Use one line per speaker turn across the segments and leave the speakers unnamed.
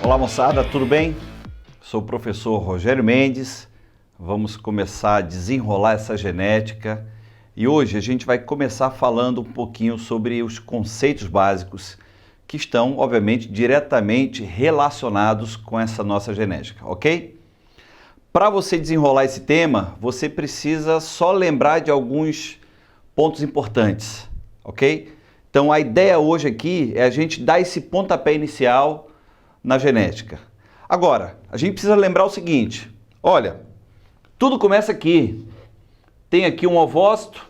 Olá moçada, tudo bem? Sou o professor Rogério Mendes, vamos começar a desenrolar essa genética e hoje a gente vai começar falando um pouquinho sobre os conceitos básicos que estão, obviamente, diretamente relacionados com essa nossa genética, ok? Para você desenrolar esse tema, você precisa só lembrar de alguns pontos importantes, ok? Então a ideia hoje aqui é a gente dar esse pontapé inicial na genética. Agora, a gente precisa lembrar o seguinte, olha, tudo começa aqui. Tem aqui um ovócito,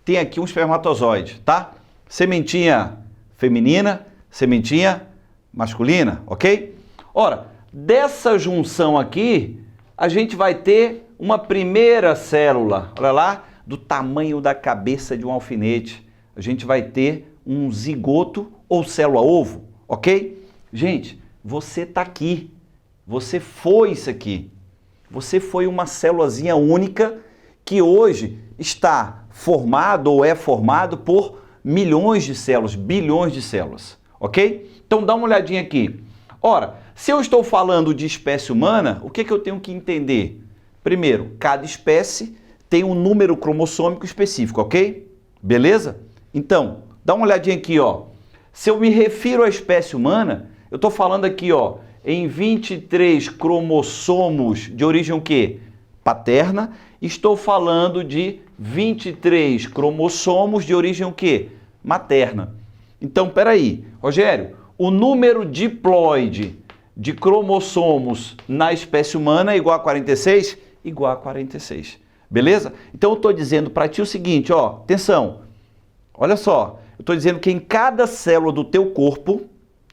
tem aqui um espermatozoide, tá? Sementinha feminina, sementinha masculina, ok? Ora, dessa junção aqui, a gente vai ter uma primeira célula, olha lá, do tamanho da cabeça de um alfinete. A gente vai ter um zigoto ou célula-ovo, ok? Gente, você está aqui, você foi isso aqui. Você foi uma célulazinha única que hoje está formado ou é formado por milhões de células, bilhões de células, ok? Então dá uma olhadinha aqui. Ora, se eu estou falando de espécie humana, o que eu tenho que entender? Primeiro, cada espécie tem um número cromossômico específico, ok? Beleza? Então, dá uma olhadinha aqui, ó. Se eu me refiro à espécie humana, eu estou falando aqui, ó, em 23 cromossomos de origem o quê? Paterna. Estou falando de 23 cromossomos de origem o quê? Materna. Então, peraí, Rogério, o número diploide de cromossomos na espécie humana é igual a 46? Igual a 46. Beleza? Então, eu estou dizendo para ti o seguinte, ó, atenção, olha só, eu estou dizendo que em cada célula do teu corpo,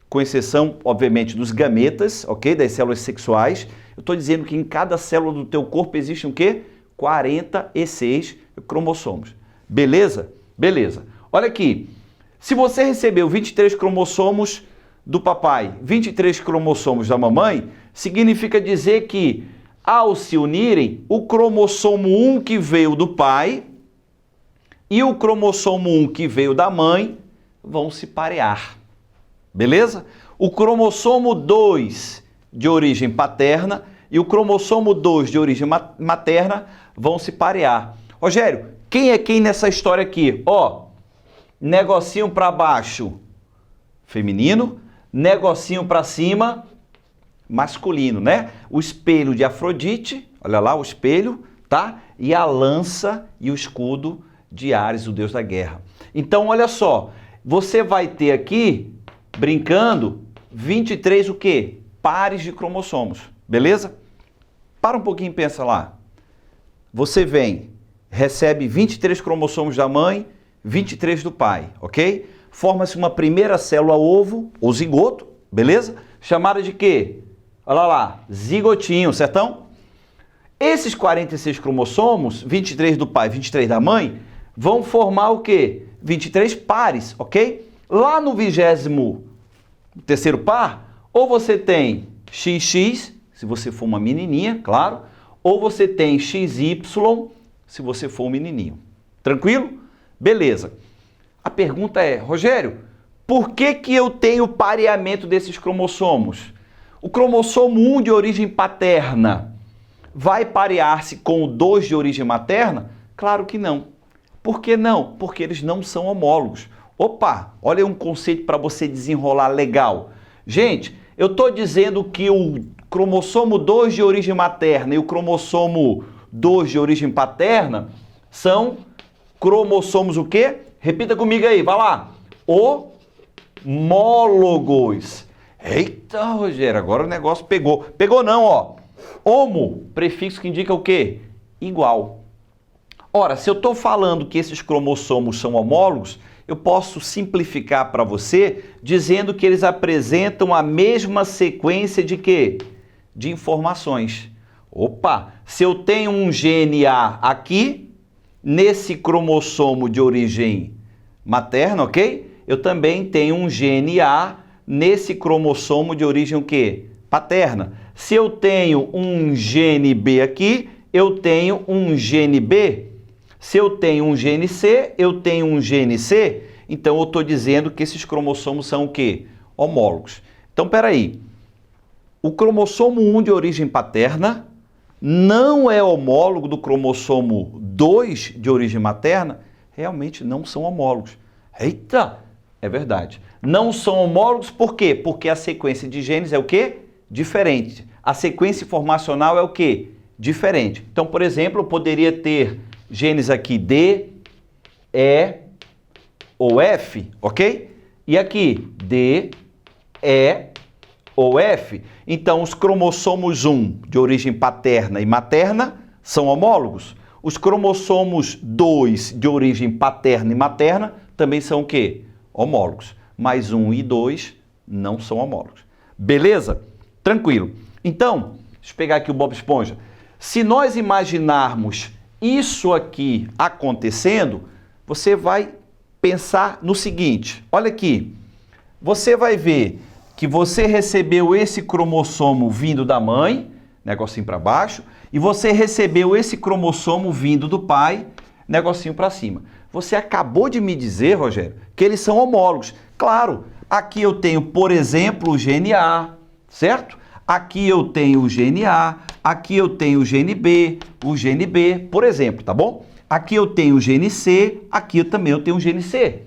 com exceção, obviamente, dos gametas, ok? Das células sexuais. Eu estou dizendo que em cada célula do teu corpo existem o quê? 46 cromossomos. Beleza? Beleza. Olha aqui. Se você recebeu 23 cromossomos do papai, 23 cromossomos da mamãe, significa dizer que, ao se unirem, o cromossomo 1 que veio do pai e o cromossomo 1 que veio da mãe vão se parear. Beleza? O cromossomo 2 de origem paterna e o cromossomo 2 de origem materna vão se parear. Rogério, quem é quem nessa história aqui? Ó, negocinho para baixo, feminino, negocinho para cima, masculino, né? O espelho de Afrodite, olha lá o espelho, tá? E a lança e o escudo de Ares, o deus da guerra. Então, olha só, você vai ter aqui, brincando, 23 o quê? Pares de cromossomos, beleza? Para um pouquinho e pensa lá. Você vem, recebe 23 cromossomos da mãe, 23 do pai, ok? Forma-se uma primeira célula ovo, ou zigoto, beleza? Chamada de quê? Olha lá, zigotinho, certão? Esses 46 cromossomos, 23 do pai, 23 da mãe, vão formar o quê? 23 pares, ok? Lá no 23º par, ou você tem XX, se você for uma menininha, claro, ou você tem XY, se você for um menininho. Tranquilo? Beleza. A pergunta é, Rogério, por que eu tenho pareamento desses cromossomos? O cromossomo 1 de origem paterna vai parear-se com o 2 de origem materna? Claro que não. Por que não? Porque eles não são homólogos. Opa, olha um conceito para você desenrolar legal. Gente, eu estou dizendo que o cromossomo 2 de origem materna e o cromossomo 2 de origem paterna são cromossomos o quê? Repita comigo aí, vai lá. Homólogos. Eita, Rogério, agora o negócio pegou. Pegou não, ó. Homo, prefixo que indica o quê? Igual. Ora, se eu estou falando que esses cromossomos são homólogos, eu posso simplificar para você dizendo que eles apresentam a mesma sequência de quê? De informações. Opa, se eu tenho um gene A aqui, nesse cromossomo de origem materna, ok? Eu também tenho um gene A nesse cromossomo de origem o quê? Paterna. Se eu tenho um gene B aqui, eu tenho um gene B. Se eu tenho um gene C, eu tenho um gene C. Então, eu estou dizendo que esses cromossomos são o quê? Homólogos. Então, peraí. o cromossomo 1 de origem paterna não é homólogo do cromossomo 2 de origem materna? Realmente não são homólogos. Eita, é verdade. Não são homólogos por quê? Porque a sequência de genes é o quê? Diferente. A sequência informacional é o quê? Diferente. Então, por exemplo, eu poderia ter genes aqui D, E ou F, ok? E aqui D, E ou F. Então, os cromossomos 1 de origem paterna e materna são homólogos. Os cromossomos 2 de origem paterna e materna também são o quê? Homólogos. Mas 1 e 2 não são homólogos. Beleza? Tranquilo. Então, deixa eu pegar aqui o Bob Esponja. Se nós imaginarmos isso aqui acontecendo, você vai pensar no seguinte. Olha aqui. Você vai ver que você recebeu esse cromossomo vindo da mãe, negocinho para baixo, e você recebeu esse cromossomo vindo do pai, negocinho para cima. Você acabou de me dizer, Rogério, que eles são homólogos. Claro, aqui eu tenho, por exemplo, o gene A, certo? Aqui eu tenho o gene A, aqui eu tenho o gene B, por exemplo, tá bom? Aqui eu tenho o gene C, aqui também eu tenho o gene C.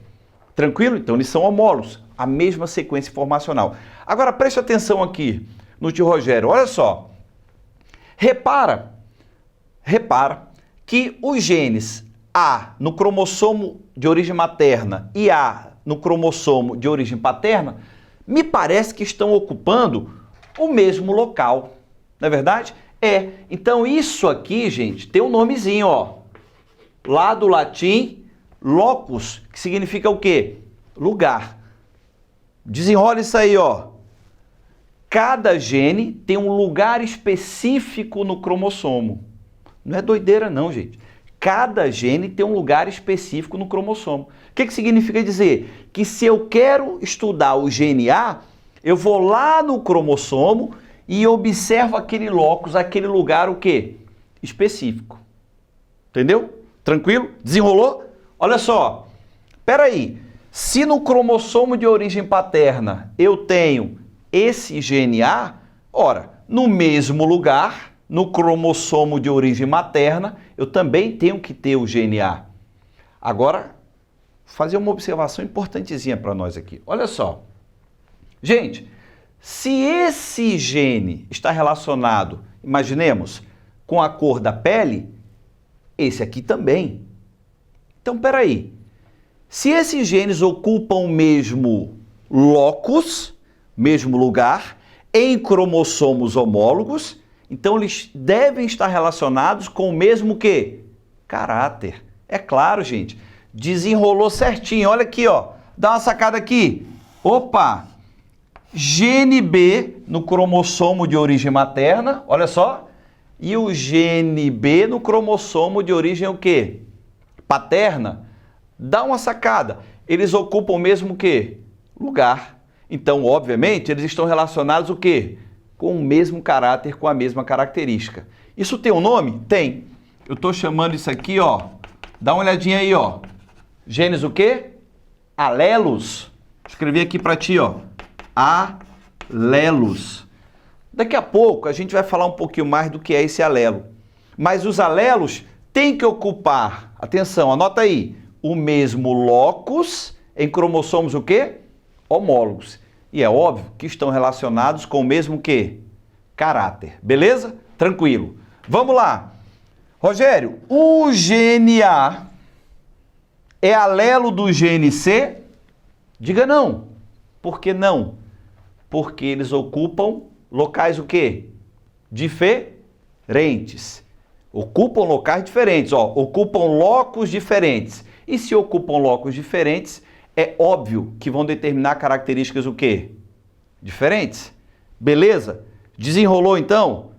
Tranquilo? Então eles são homólogos, a mesma sequência informacional. Agora preste atenção aqui no tio Rogério, olha só. Repara que os genes A no cromossomo de origem materna e A no cromossomo de origem paterna, me parece que estão ocupando o mesmo local, não é verdade? É, então isso aqui, gente, tem um nomezinho, ó, lá do latim, locus, que significa o quê? Lugar. Desenrola isso aí, ó. Cada gene tem um lugar específico no cromossomo. Não é doideira não, gente. Cada gene tem um lugar específico no cromossomo. O que significa dizer? Que se eu quero estudar o gene A, eu vou lá no cromossomo e observo aquele locus, aquele lugar, o quê? Específico. Entendeu? Tranquilo? Desenrolou? Olha só. Espera aí. Se no cromossomo de origem paterna eu tenho esse gene A, ora, no mesmo lugar, no cromossomo de origem materna, eu também tenho que ter o gene A. Agora, fazer uma observação importantezinha para nós aqui. Olha só. Gente, se esse gene está relacionado, imaginemos, com a cor da pele, esse aqui também. Então, peraí. Se esses genes ocupam o mesmo locus, mesmo lugar, em cromossomos homólogos, então eles devem estar relacionados com o mesmo quê? Caráter. É claro, gente. Desenrolou certinho. Olha aqui, ó. Dá uma sacada aqui. Opa! Gene B no cromossomo de origem materna, olha só. E o gene B no cromossomo de origem o quê? Paterna. Dá uma sacada. Eles ocupam o mesmo quê? Lugar. Então, obviamente, eles estão relacionados o quê? Com o mesmo caráter, com a mesma característica. Isso tem um nome? Tem. Eu estou chamando isso aqui, ó. Dá uma olhadinha aí, ó. Genes o quê? Alelos. Escrevi aqui para ti, ó. Alelos. Daqui a pouco a gente vai falar um pouquinho mais do que é esse alelo. Mas os alelos têm que ocupar, atenção, anota aí, o mesmo locus em cromossomos o quê? Homólogos. E é óbvio que estão relacionados com o mesmo quê? Caráter. Beleza? Tranquilo. Vamos lá. Rogério, o gene A é alelo do gene C? Diga não. Por que não? Porque eles ocupam locais o quê? Diferentes. Ocupam locais diferentes, ó. Ocupam locos diferentes. E se ocupam locos diferentes, é óbvio que vão determinar características o quê? Diferentes. Beleza? Desenrolou então?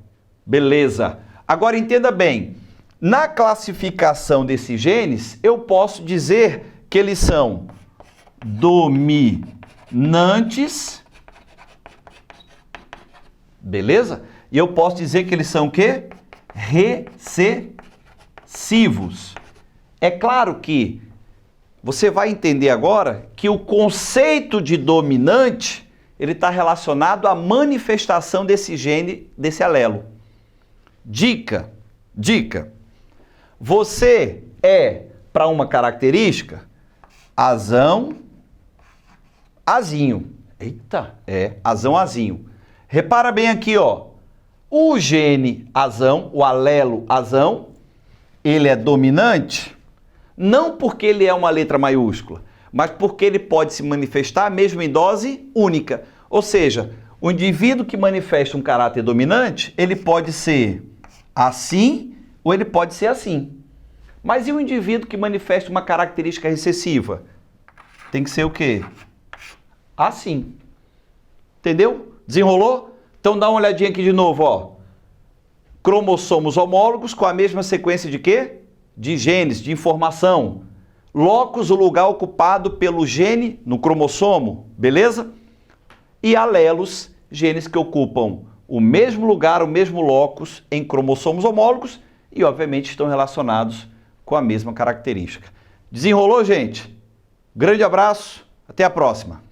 Beleza. Agora entenda bem. Na classificação desses genes, eu posso dizer que eles são dominantes. Beleza? E eu posso dizer que eles são o quê? Recessivos. É claro que você vai entender agora que o conceito de dominante, ele está relacionado à manifestação desse gene, desse alelo. Dica. Você é para uma característica azão, azinho. Eita, azão, azinho. Repara bem aqui, ó. O gene azão, o alelo azão, ele é dominante, não porque ele é uma letra maiúscula, mas porque ele pode se manifestar mesmo em dose única. Ou seja, o indivíduo que manifesta um caráter dominante, ele pode ser assim ou ele pode ser assim. Mas e o indivíduo que manifesta uma característica recessiva? Tem que ser o quê? Assim. Entendeu? Desenrolou? Então dá uma olhadinha aqui de novo, ó. Cromossomos homólogos com a mesma sequência de quê? De genes, de informação. Locus, o lugar ocupado pelo gene no cromossomo, beleza? E alelos, genes que ocupam o mesmo lugar, o mesmo locus em cromossomos homólogos e, obviamente, estão relacionados com a mesma característica. Desenrolou, gente? Grande abraço, até a próxima!